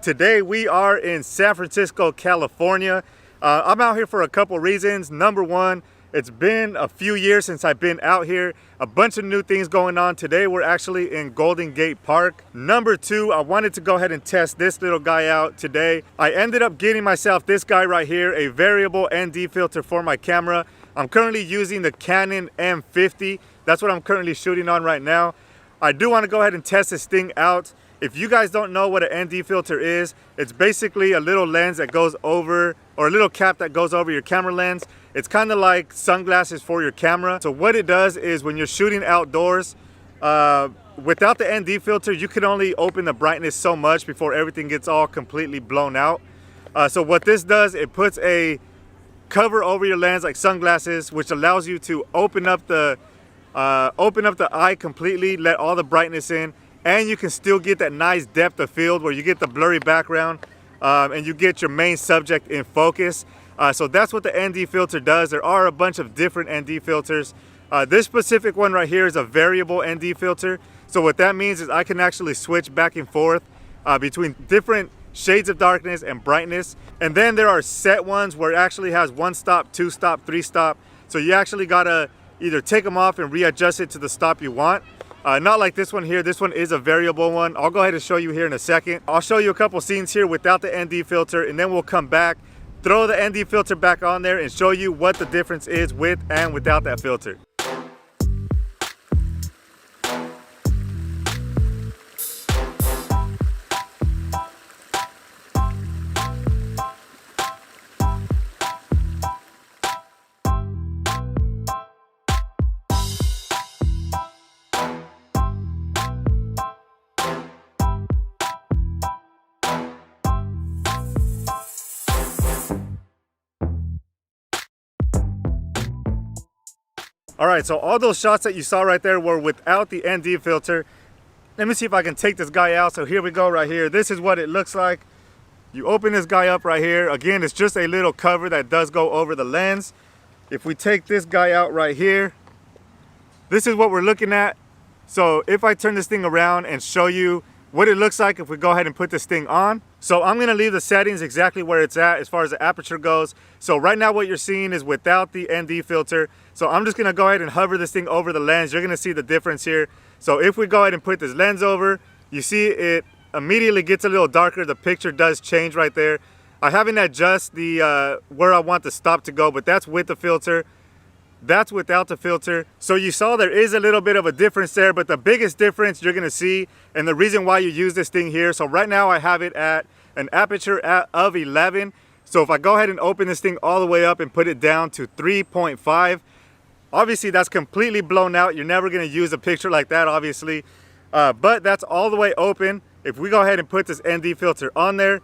Today we are in San Francisco, California. I'm out here for a couple reasons. Number one, it's been a few years since I've been out here. A bunch of new things going on. Today we're actually in Golden Gate Park. Number two, I wanted to go ahead and test this little guy out today. I ended up getting myself this guy right here, a variable ND filter for my camera. I'm currently using the Canon M50. That's what I'm currently shooting on right now. I do want to go ahead and test this thing out. If you guys don't know what an ND filter is, it's basically a little lens that goes over, or a little cap that goes over your camera lens. It's kind of like sunglasses for your camera. So what it does is when you're shooting outdoors, without the ND filter, you can only open the brightness so much before everything gets all completely blown out. So what this does, it puts a cover over your lens like sunglasses, which allows you to open up the eye completely, let all the brightness in, and you can still get that nice depth of field where you get the blurry background and you get your main subject in focus. So that's what the ND filter does. There are a bunch of different ND filters. This specific one right here is a variable ND filter. So what that means is I can actually switch back and forth between different shades of darkness and brightness. And then there are set ones where it actually has 1 stop, 2 stop, 3 stop. So you actually gotta either take them off and readjust it to the stop you want. Not like this one here. This one is a variable one. I'll go ahead and show you here in a second. I'll show you a couple scenes here without the ND filter, and then we'll come back, throw the ND filter back on there, and show you what the difference is with and without that filter. All right, so all those shots that you saw right there were without the ND filter. Let me see if I can take this guy out. So here we go right here. This is what it looks like. You open this guy up right here. Again, it's just a little cover that does go over the lens. If we take this guy out right here, this is what we're looking at. So if I turn this thing around and show you what it looks like if we go ahead and put this thing on. So I'm gonna leave the settings exactly where it's at as far as the aperture goes. So right now what you're seeing is without the ND filter. So I'm just gonna go ahead and hover this thing over the lens. You're gonna see the difference here. So if we go ahead and put this lens over, you see it immediately gets a little darker. The picture does change right there. I haven't adjusted the where I want the stop to go, but that's with the filter. That's without the filter. So you saw there is a little bit of a difference there, but the biggest difference you're gonna see, and the reason why you use this thing here, so right now I have it at an aperture of 11. So if I go ahead and open this thing all the way up and put it down to 3.5, obviously that's completely blown out. You're never gonna use a picture like that, obviously. But that's all the way open. If we go ahead and put this ND filter on there,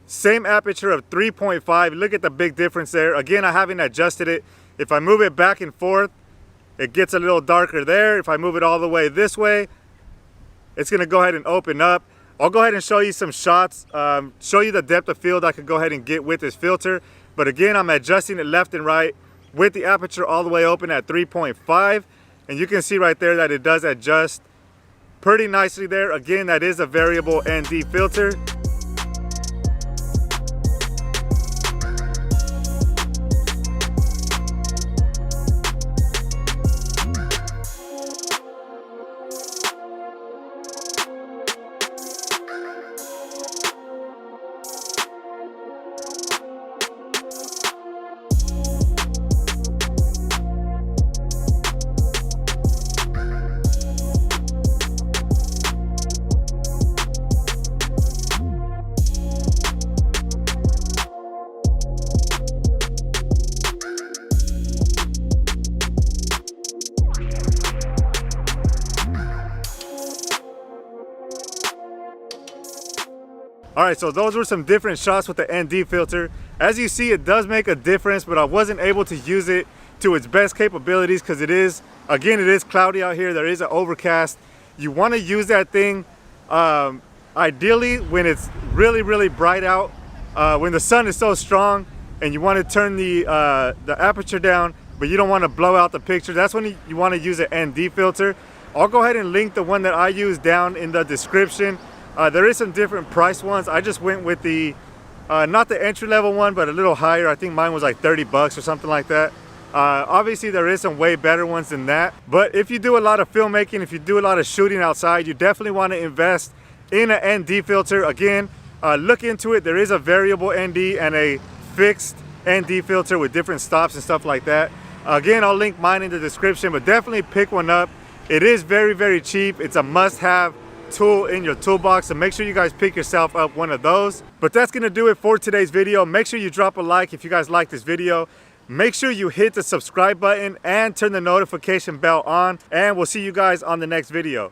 same aperture of 3.5. Look at the big difference there. Again, I haven't adjusted it. If I move it back and forth, it gets a little darker there. If I move it all the way this way, it's gonna go ahead and open up. I'll go ahead and show you some shots, show you the depth of field I could go ahead and get with this filter. But again, I'm adjusting it left and right with the aperture all the way open at 3.5. And you can see right there that it does adjust pretty nicely there. Again, that is a variable ND filter. All right, so those were some different shots with the ND filter. As you see, it does make a difference, but I wasn't able to use it to its best capabilities because it is cloudy out here. There is an overcast. You want to use that thing ideally when it's really bright out, when the sun is so strong and you want to turn the aperture down, but you don't want to blow out the picture. That's when you want to use an ND filter. I'll go ahead and link the one that I use down in the description. There is some different price ones. I just went with the not the entry-level one, but a little higher. I think mine was like 30 bucks or something like that. Obviously there is some way better ones than that, but if you do a lot of filmmaking, if you do a lot of shooting outside, you definitely want to invest in an ND filter. Again, look into it. There is a variable ND and a fixed ND filter with different stops and stuff like that. Again, I'll link mine in the description, but definitely pick one up. It is very, very cheap. It's a must-have tool in your toolbox, so make sure you guys pick yourself up one of those. But that's gonna do it for today's video. Make sure you drop a like if you guys like this video. Make sure you hit the subscribe button and turn the notification bell on, and we'll see you guys on the next video.